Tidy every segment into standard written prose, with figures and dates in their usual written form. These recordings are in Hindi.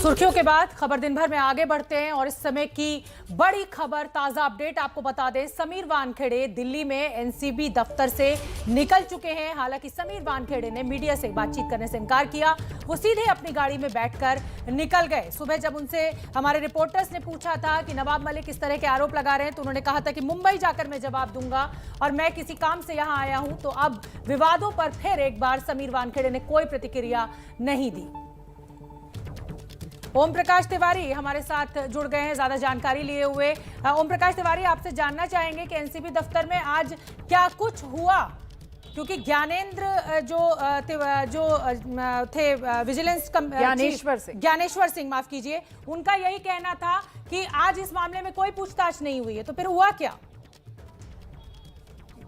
सुर्खियों के बाद खबर दिन भर में आगे बढ़ते हैं और इस समय की बड़ी खबर, ताजा अपडेट आपको बता दें। समीर वानखेड़े दिल्ली में एनसीबी दफ्तर से निकल चुके हैं। हालांकि समीर वानखेड़े ने मीडिया से बातचीत करने से इनकार किया। वो सीधे अपनी गाड़ी में बैठकर निकल गए। सुबह जब उनसे हमारे रिपोर्टर्स ने पूछा था कि नवाब मलिक इस तरह के आरोप लगा रहे हैं, तो उन्होंने कहा था कि मुंबई जाकर मैं जवाब दूंगा और मैं किसी काम से यहां आया हूं। तो अब विवादों पर फिर एक बार समीर वानखेड़े ने कोई प्रतिक्रिया नहीं दी। ओम प्रकाश तिवारी हमारे साथ जुड़ गए हैं ज्यादा जानकारी लिए हुए। ओम प्रकाश तिवारी, आपसे जानना चाहेंगे कि एनसीबी दफ्तर में आज क्या कुछ हुआ, क्योंकि ज्ञानेंद्र जो थे विजिलेंस ज्ञानेश्वर सिंह माफ कीजिए, उनका यही कहना था कि आज इस मामले में कोई पूछताछ नहीं हुई है। तो फिर हुआ क्या?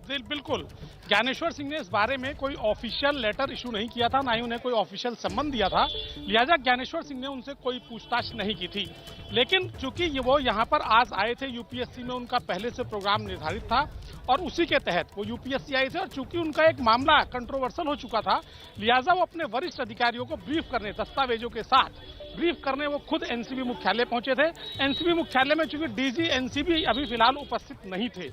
बिल्कुल, ज्ञानेश्वर सिंह ने इस बारे में कोई ऑफिशियल लेटर इशू नहीं किया था, ना ही उन्हें कोई ऑफिशियल सम्मन दिया था। लिहाजा ज्ञानेश्वर सिंह ने उनसे कोई पूछताछ नहीं की थी। लेकिन चूंकि वो यहाँ पर आज आए थे, यूपीएससी में उनका पहले से प्रोग्राम निर्धारित था और उसी के तहत वो यूपीएससी आए थे। और चूंकि उनका एक मामला कंट्रोवर्सल हो चुका था, लिहाजा वो अपने वरिष्ठ अधिकारियों को ब्रीफ करने, दस्तावेजों के साथ ब्रीफ करने वो खुद एनसीबी मुख्यालय पहुंचे थे। एनसीबी मुख्यालय में चूंकि डीजी एनसीबी अभी फिलहाल उपस्थित नहीं थे,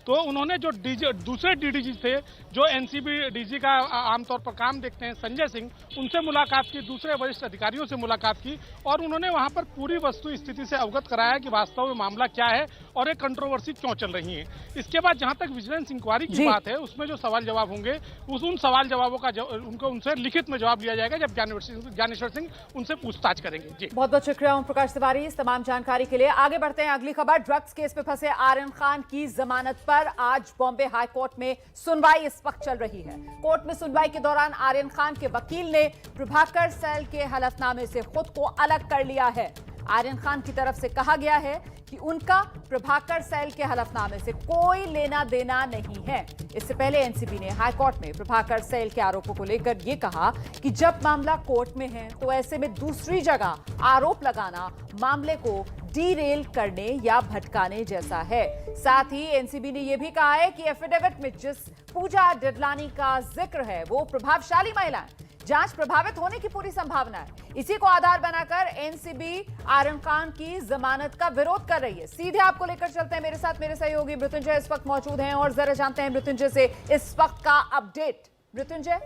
तो उन्होंने जो दूसरे डीडीजी थे, जो एनसीबी डीजी का आमतौर पर काम देखते हैं, संजय सिंह, उनसे मुलाकात की, दूसरे वरिष्ठ अधिकारियों से मुलाकात की और उन्होंने वहां पर पूरी वस्तु स्थिति से अवगत कराया कि वास्तव में मामला क्या है और ये कंट्रोवर्सी क्यों चल रही है। इसके बाद जहां तक विजिलेंस इंक्वायरी की बात है, उसमें जो सवाल जवाब होंगे, उन सवाल जवाबों का उनसे लिखित में जवाब लिया जाएगा जब ज्ञानेश्वर सिंह उनसे पूछताछ करेंगे। जी, बहुत बहुत शुक्रिया ओम प्रकाश तिवारी इस तमाम जानकारी के लिए। आगे बढ़ते हैं, अगली खबर, ड्रग्स केस में फंसे आर्यन खान की जमानत पर आज बॉम्बे हाई कोर्ट में सुनवाई इस वक्त चल रही है। कोर्ट में सुनवाई के दौरान आर्यन खान के वकील ने प्रभाकर सैल के हलफनामे से खुद को अलग कर लिया है। आर्यन खान की तरफ से कहा गया है कि उनका प्रभाकर सैल के हलफनामे से कोई लेना देना नहीं है। इससे पहले एनसीबी ने हाई कोर्ट में प्रभाकर सैल के आरोपों को लेकर यह कहा कि जब मामला कोर्ट में है तो ऐसे में दूसरी जगह आरोप लगाना मामले को डीरेल करने या भटकाने जैसा है। साथ ही एनसीबी ने यह भी कहा है कि एफिडेविट में जिस पूजा डिडलानी का जिक्र है वो प्रभावशाली महिला है, जांच प्रभावित होने की पूरी संभावना है। इसी को आधार बनाकर एनसीबी आर्यन खान की जमानत का विरोध कर रही है। सीधे आपको लेकर चलते हैं, मेरे साथ मेरे सहयोगी मृत्युंजय इस वक्त मौजूद हैं और जरा जानते हैं मृत्युंजय से इस वक्त का अपडेट। मृत्युंजय।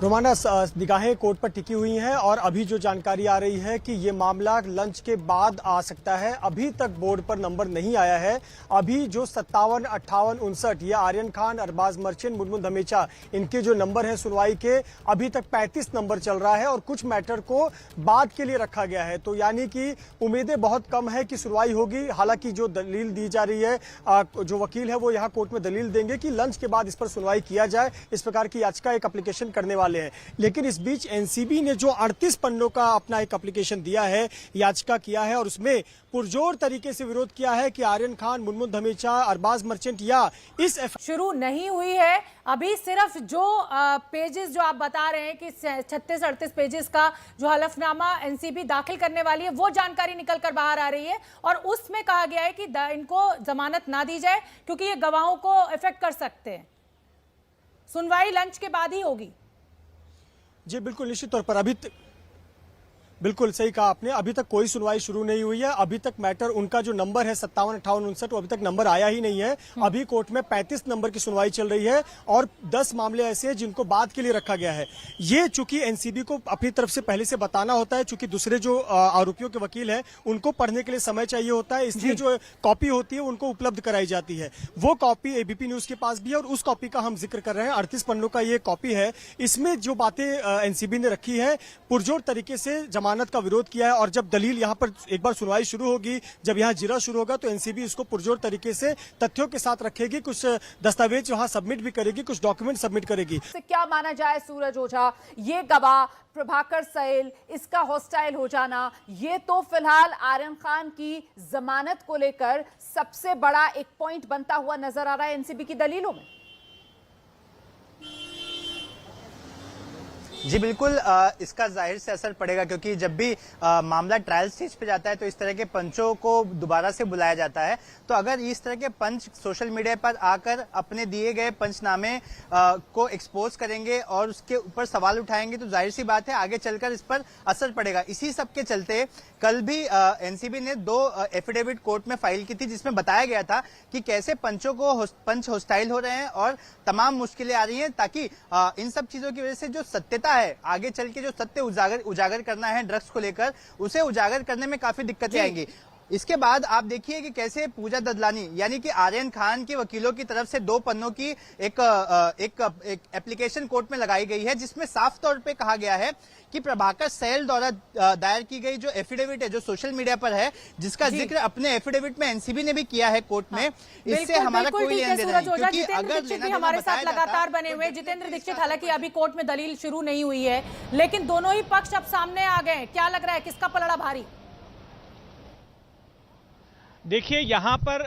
रोमाना, निगाहें कोर्ट पर टिकी हुई हैं और अभी जो जानकारी आ रही है कि ये मामला लंच के बाद आ सकता है। अभी तक बोर्ड पर नंबर नहीं आया है। अभी जो 57, 58, 59 ये आर्यन खान, अरबाज मर्चेंट, मुनमुन धमेचा, इनके जो नंबर हैं सुनवाई के, अभी तक 35 नंबर चल रहा है और कुछ मैटर को बाद के लिए रखा गया है। तो यानी कि उम्मीदें बहुत कम है कि सुनवाई होगी। हालांकि जो दलील दी जा रही है, जो वकील है वो यहाँ कोर्ट में दलील देंगे कि लंच के बाद इस पर सुनवाई किया जाए, इस प्रकार की याचिका एक एप्लीकेशन करने वाले हैं। लेकिन इस बीच एनसीबी ने जो 38 पन्नों का अपना एक एप्लीकेशन दिया है, याचिका किया है और उसमें पुरजोर तरीके से विरोध किया है कि आर्यन खान, मुनमुन धमेचा, अरबाज मर्चेंट या इस शुरू नहीं हुई है। अभी सिर्फ जो पेजेस जो आप बता रहे हैं कि 36-38 पेजेस का जो हलफनामा एनसीबी दाखिल करने वाली है, वो जानकारी निकल कर बाहर आ रही है और उसमें कहा गया है कि इनको जमानत ना दी जाए क्योंकि ये गवाहों को इफेक्ट कर सकते हैं। सुनवाई लंच के बाद ही होगी। जी बिल्कुल, निश्चित तौर पर बिल्कुल सही कहा आपने। अभी तक कोई सुनवाई शुरू नहीं हुई है। अभी तक मैटर, उनका जो नंबर है 57, 58, 59, वो अभी तक नंबर आया ही नहीं है। अभी कोर्ट में 35 नंबर की सुनवाई चल रही है और 10 मामले ऐसे हैं जिनको बाद के लिए रखा गया है। ये चूंकि एनसीबी को अपनी तरफ से पहले से बताना होता है, चूंकि दूसरे जो आरोपियों के वकील हैं उनको पढ़ने के लिए समय चाहिए होता है, इसलिए जो कॉपी होती है उनको उपलब्ध कराई जाती है। वो कॉपी एबीपी न्यूज के पास भी है और उस कॉपी का हम जिक्र कर रहे हैं। 38 पन्नों का ये कॉपी है। इसमें जो बातें एनसीबी ने रखी है, पुरजोर तरीके से जमानत का विरोध किया है और जब दलील यहाँ पर एक बार सुनवाई शुरू होगी, जब यहाँ जिरा शुरू होगा, तो एनसीबी इसको पुरजोर तरीके से तथ्यों के साथ रखेगी। कुछ दस्तावेज वहाँ सबमिट भी करेगी, कुछ डॉक्यूमेंट सबमिट करेगी। क्या माना जाए सूरज ओझा, ये गवाह प्रभाकर सैल, इसका हॉस्टाइल हो जाना, ये तो फिलहाल आर्यन खान की जमानत को लेकर सबसे बड़ा एक पॉइंट बनता हुआ नजर आ रहा है एनसीबी की दलीलों में। जी बिल्कुल, इसका जाहिर से असर पड़ेगा क्योंकि जब भी मामला ट्रायल स्टेज पे जाता है तो इस तरह के पंचों को दोबारा से बुलाया जाता है। तो अगर इस तरह के पंच सोशल मीडिया पर आकर अपने दिए गए पंचनामे को एक्सपोज करेंगे और उसके ऊपर सवाल उठाएंगे तो जाहिर सी बात है आगे चलकर इस पर असर पड़ेगा। इसी सब के चलते कल भी एनसीबी ने 2 एफिडेविट कोर्ट में फाइल की थी जिसमें बताया गया था कि कैसे पंचों को पंच होस्टाइल हो रहे हैं और तमाम मुश्किलें आ रही हैं, ताकि इन सब चीजों की वजह से जो सत्यता है, आगे चल के जो सत्य उजागर करना है ड्रग्स को लेकर, उसे उजागर करने में काफी दिक्कतें आएंगी। इसके बाद आप देखिए कि कैसे पूजा ददलानी यानी कि आर्यन खान के वकीलों की तरफ से 2 पन्नों की एक एप्लीकेशन कोर्ट में लगाई गई है जिसमें साफ तौर पे कहा गया है कि प्रभाकर सैल द्वारा दायर की गई जो एफिडेविट है जो सोशल मीडिया पर है, जिसका जिक्र अपने एफिडेविट में एनसीबी ने भी किया है कोर्ट में, इससे हमारा कोई लेन देन नहीं। क्योंकि अगर भी हमारे साथ लगातार बने हुए जितेंद्र दीक्षित, हालांकि अभी कोर्ट में दलील शुरू नहीं हुई है लेकिन दोनों ही पक्ष अब सामने आ गए, क्या लग रहा है किसका पलड़ा भारी? देखिए यहाँ पर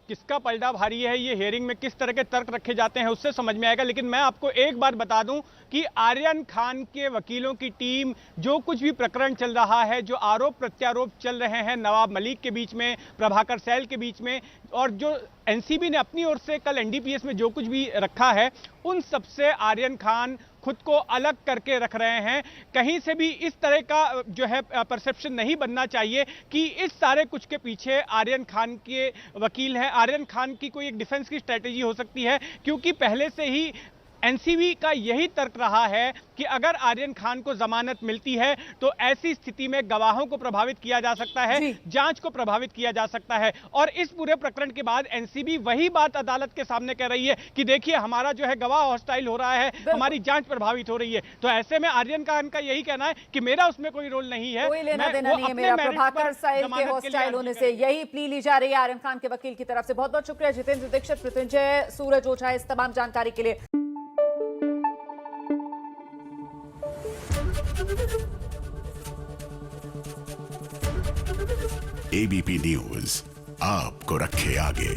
किसका पलड़ा भारी है, ये हियरिंग में किस तरह के तर्क रखे जाते हैं उससे समझ में आएगा। लेकिन मैं आपको एक बात बता दूं कि आर्यन खान के वकीलों की टीम जो कुछ भी प्रकरण चल रहा है, जो आरोप प्रत्यारोप चल रहे हैं नवाब मलिक के बीच में, प्रभाकर सैल के बीच में, और जो एनसीबी ने अपनी ओर से कल एनडीपीएस में जो कुछ भी रखा है, उन सबसे आर्यन खान खुद को अलग करके रख रहे हैं। कहीं से भी इस तरह का जो है परसेप्शन नहीं बनना चाहिए कि इस सारे कुछ के पीछे आर्यन खान के वकील हैं। आर्यन खान की कोई एक डिफेंस की स्ट्रेटेजी हो सकती है, क्योंकि पहले से ही एनसीबी का यही तर्क रहा है कि अगर आर्यन खान को जमानत मिलती है तो ऐसी स्थिति में गवाहों को प्रभावित किया जा सकता है, जांच को प्रभावित किया जा सकता है। और इस पूरे प्रकरण के बाद एनसीबी वही बात अदालत के सामने कह रही है कि देखिए हमारा जो है गवाह हॉस्टाइल हो रहा है, हमारी जांच प्रभावित हो रही है। तो ऐसे में आर्यन खान का यही कहना है कि मेरा उसमें कोई रोल नहीं है, कोई लेना देना नहीं है मेरा प्रभाकर सैल के हॉस्टाइल होने से, यही प्ली ली जा रही है आर्यन खान के वकील की तरफ से। बहुत बहुत शुक्रिया जितेंद्र दीक्षित, मृत्युंजय, सूरज ओझा इस तमाम जानकारी के लिए। एबीपी न्यूज आपको रखे आगे।